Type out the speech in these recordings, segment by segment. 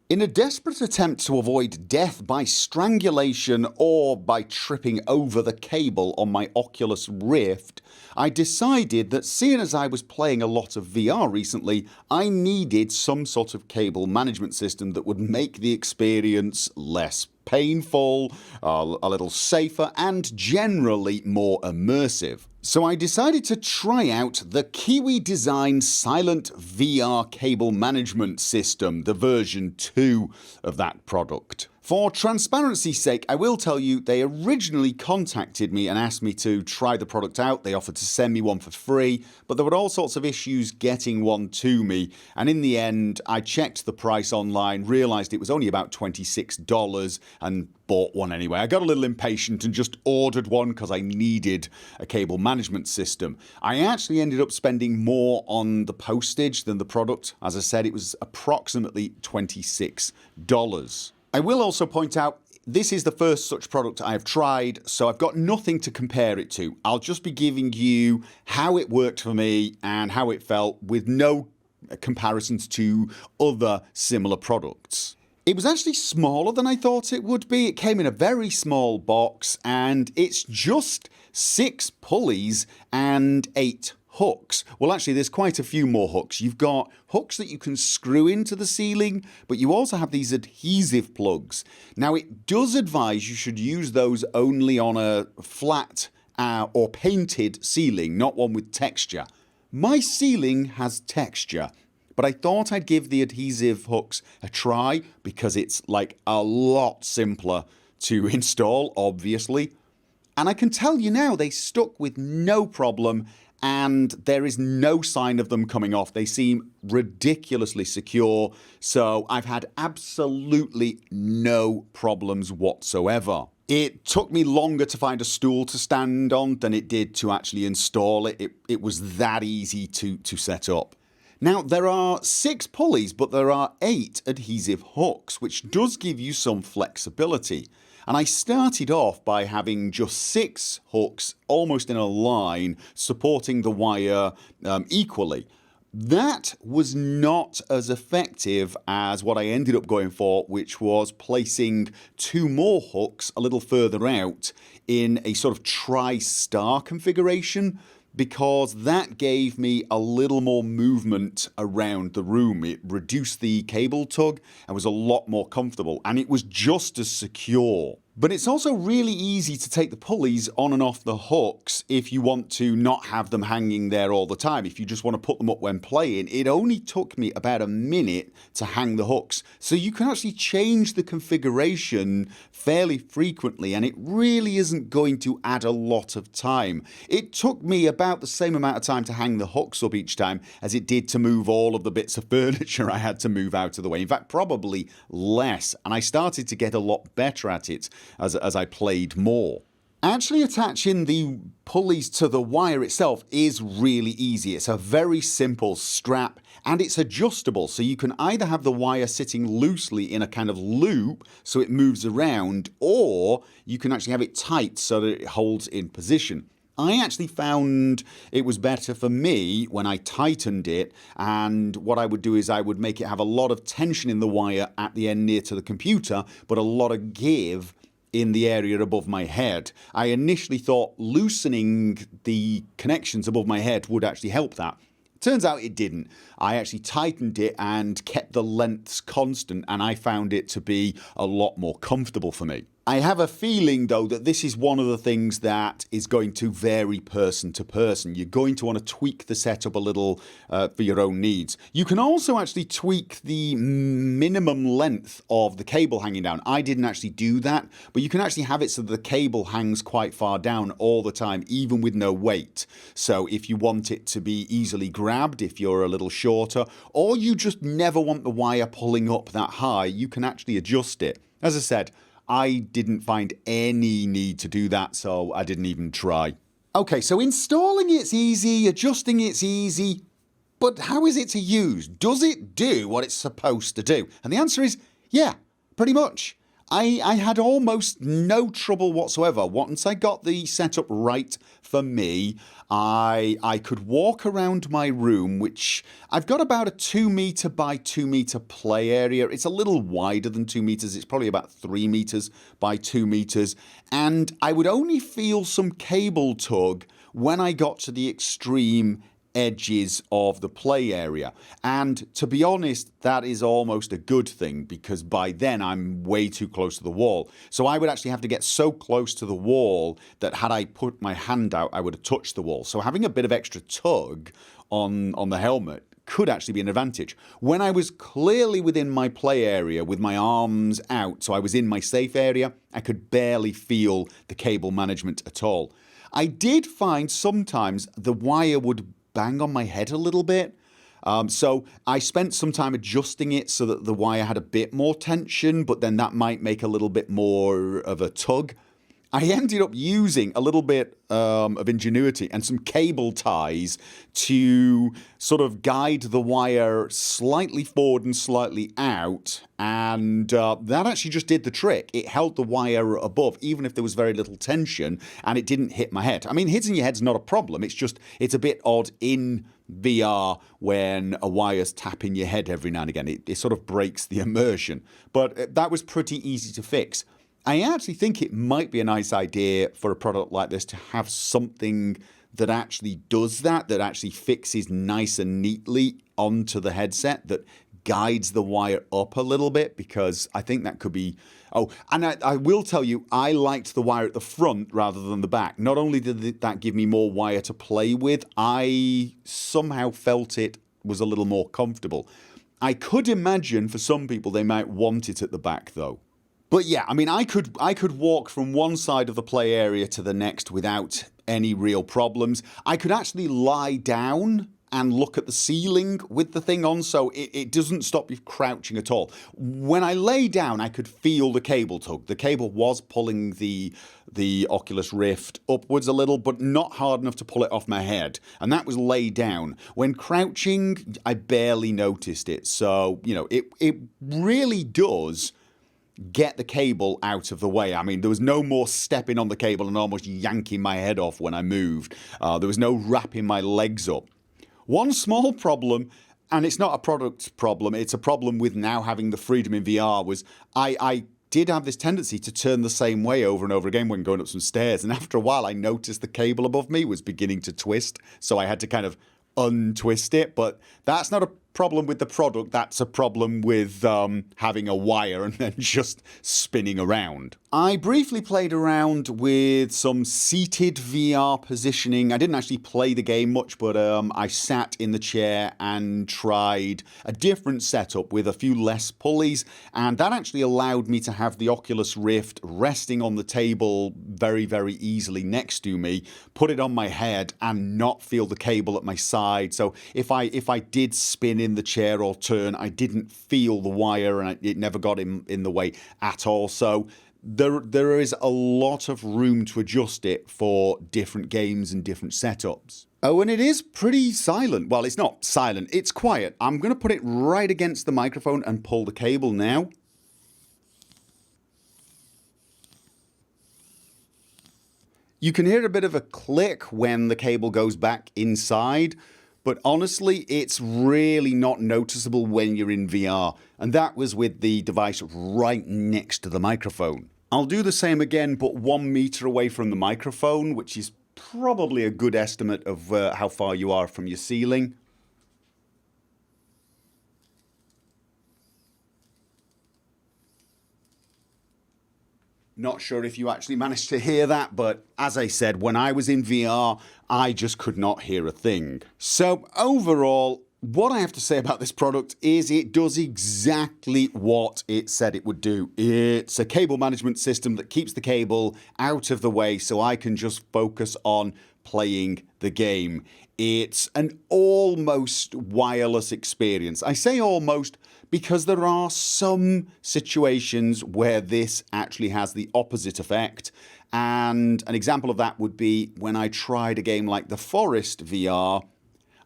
In a desperate attempt to avoid death by strangulation or by tripping over the cable on my Oculus Rift, I decided that seeing as I was playing a lot of VR recently, I needed some sort of cable management system that would make the experience less painful, a little safer, and generally more immersive. So I decided to try out the KIWI Design Silent VR Cable Management System, the version 2 of that product. For transparency's sake, I will tell you they originally contacted me and asked me to try the product out. They offered to send me one for free, but there were all sorts of issues getting one to me, and in the end I checked the price online, realised it was only about $26 and bought one anyway. I got a little impatient and just ordered one because I needed a cable management system. I actually ended up spending more on the postage than the product. As I said, it was approximately $26. I will also point out this is the first such product I have tried, so I've got nothing to compare it to. I'll just be giving you how it worked for me and how it felt with no comparisons to other similar products. It was actually smaller than I thought it would be. It came in a very small box and it's just 6 pulleys and 8 hooks. Well, actually there's quite a few more hooks. You've got hooks that you can screw into the ceiling, but you also have these adhesive plugs. Now it does advise you should use those only on a flat or painted ceiling, not one with texture. My ceiling has texture, but I thought I'd give the adhesive hooks a try because it's like a lot simpler to install, obviously. And I can tell you now they stuck with no problem and there is no sign of them coming off. They seem ridiculously secure, so I've had absolutely no problems whatsoever. It took me longer to find a stool to stand on than it did to actually install it. It was that easy to set up. Now there are 6 pulleys, but there are 8 adhesive hooks, which does give you some flexibility. And I started off by having just 6 hooks almost in a line supporting the wire equally. That was not as effective as what I ended up going for, which was placing 2 more hooks a little further out in a sort of tri-star configuration, because that gave me a little more movement around the room. It reduced the cable tug and was a lot more comfortable, and it was just as secure. But it's also really easy to take the pulleys on and off the hooks if you want to not have them hanging there all the time. If you just want to put them up when playing, it only took me about a minute to hang the hooks. So you can actually change the configuration fairly frequently, and it really isn't going to add a lot of time. It took me about the same amount of time to hang the hooks up each time as it did to move all of the bits of furniture I had to move out of the way. In fact, probably less, and I started to get a lot better at it as I played more. Actually attaching the pulleys to the wire itself is really easy. It's a very simple strap and it's adjustable, so you can either have the wire sitting loosely in a kind of loop so it moves around, or you can actually have it tight so that it holds in position. I actually found it was better for me when I tightened it, and what I would do is I would make it have a lot of tension in the wire at the end near to the computer, but a lot of give in the area above my head. I initially thought loosening the connections above my head would actually help that. Turns out it didn't. I actually tightened it and kept the lengths constant, and I found it to be a lot more comfortable for me. I have a feeling though that this is one of the things that is going to vary person to person. You're going to want to tweak the setup a little for your own needs. You can also actually tweak the minimum length of the cable hanging down. I didn't actually do that, but you can actually have it so that the cable hangs quite far down all the time, even with no weight. So if you want it to be easily grabbed, if you're a little shorter, or you just never want the wire pulling up that high, you can actually adjust it. As I said, I didn't find any need to do that, so I didn't even try. Okay, so installing it's easy, adjusting it's easy, but how is it to use? Does it do what it's supposed to do? And the answer is yeah, pretty much. I had almost no trouble whatsoever. Once I got the setup right for me, I could walk around my room, which I've got about a 2 meter by 2 meter play area. It's a little wider than 2 meters. It's probably about 3 meters by 2 meters. And I would only feel some cable tug when I got to the extreme edges of the play area. And to be honest, that is almost a good thing, because by then I'm way too close to the wall. So I would actually have to get so close to the wall that had I put my hand out, I would have touched the wall. So having a bit of extra tug on the helmet could actually be an advantage. When I was clearly within my play area with my arms out, so I was in my safe area, I could barely feel the cable management at all. I did find sometimes the wire would bang on my head a little bit. So I spent some time adjusting it so that the wire had a bit more tension, but then that might make a little bit more of a tug. I ended up using a little bit of ingenuity and some cable ties to sort of guide the wire slightly forward and slightly out, and that actually just did the trick. It held the wire above even if there was very little tension, and it didn't hit my head. I mean, hitting your head's not a problem. It's a bit odd in VR when a wire's tapping your head every now and again. It sort of breaks the immersion, but that was pretty easy to fix. I actually think it might be a nice idea for a product like this to have something that actually does that actually fixes nice and neatly onto the headset, that guides the wire up a little bit, because I think that could be... Oh, and I will tell you, I liked the wire at the front rather than the back. Not only did that give me more wire to play with, I somehow felt it was a little more comfortable. I could imagine for some people they might want it at the back though. But yeah, I mean, I could walk from one side of the play area to the next without any real problems. I could actually lie down and look at the ceiling with the thing on, so it doesn't stop you crouching at all. When I lay down, I could feel the cable tug. The cable was pulling the Oculus Rift upwards a little, but not hard enough to pull it off my head. And that was lay down. When crouching, I barely noticed it. So, you know, it really does get the cable out of the way. I mean, there was no more stepping on the cable and almost yanking my head off when I moved. There was no wrapping my legs up. One small problem, and it's not a product problem, it's a problem with now having the freedom in VR, was I did have this tendency to turn the same way over and over again when going up some stairs, and after a while I noticed the cable above me was beginning to twist, so I had to kind of untwist it. But that's not a problem with the product, that's a problem with having a wire and then just spinning around. I briefly played around with some seated VR positioning. I didn't actually play the game much, but I sat in the chair and tried a different setup with a few less pulleys, and that actually allowed me to have the Oculus Rift resting on the table very, very easily next to me, put it on my head and not feel the cable at my side. So if I did spin in the chair or turn, I didn't feel the wire, and it never got in the way at all. So there is a lot of room to adjust it for different games and different setups. Oh, and it is pretty silent. Well, it's not silent, it's quiet. I'm going to put it right against the microphone and pull the cable now. You can hear a bit of a click when the cable goes back inside, but honestly, it's really not noticeable when you're in VR, and that was with the device right next to the microphone. I'll do the same again, but 1 meter away from the microphone, which is probably a good estimate of how far you are from your ceiling. Not sure if you actually managed to hear that, but as I said, when I was in VR, I just could not hear a thing. So overall, what I have to say about this product is it does exactly what it said it would do. It's a cable management system that keeps the cable out of the way so I can just focus on playing the game. It's an almost wireless experience. I say almost because there are some situations where this actually has the opposite effect, and an example of that would be when I tried a game like The Forest VR.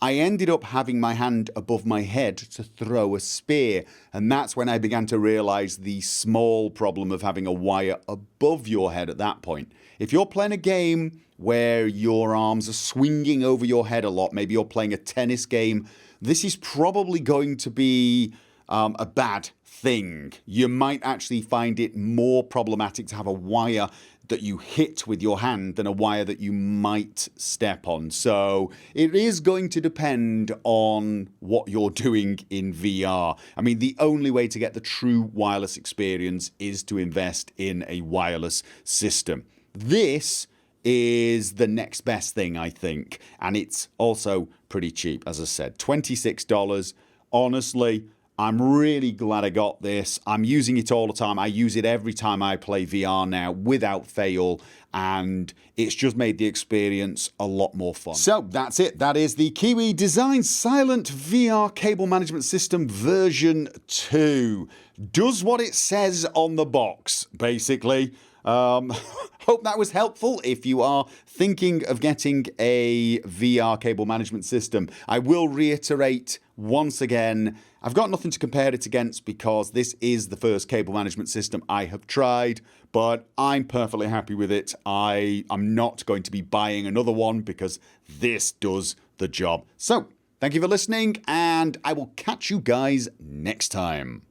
I ended up having my hand above my head to throw a spear, and that's when I began to realise the small problem of having a wire above your head at that point. If you're playing a game where your arms are swinging over your head a lot, maybe you're playing a tennis game, this is probably going to be a bad thing. You might actually find it more problematic to have a wire that you hit with your hand than a wire that you might step on. So it is going to depend on what you're doing in VR. I mean, the only way to get the true wireless experience is to invest in a wireless system. This is the next best thing, I think, and it's also pretty cheap. As I said, $26. Honestly, I'm really glad I got this. I'm using it all the time. I use it every time I play VR now without fail, and it's just made the experience a lot more fun. So that's it. That is the KIWI Design Silent VR Cable Management System version 2. Does what it says on the box, basically. Hope that was helpful if you are thinking of getting a VR cable management system. I will reiterate once again, I've got nothing to compare it against because this is the first cable management system I have tried, but I'm perfectly happy with it. I'm not going to be buying another one because this does the job. So, thank you for listening, and I will catch you guys next time.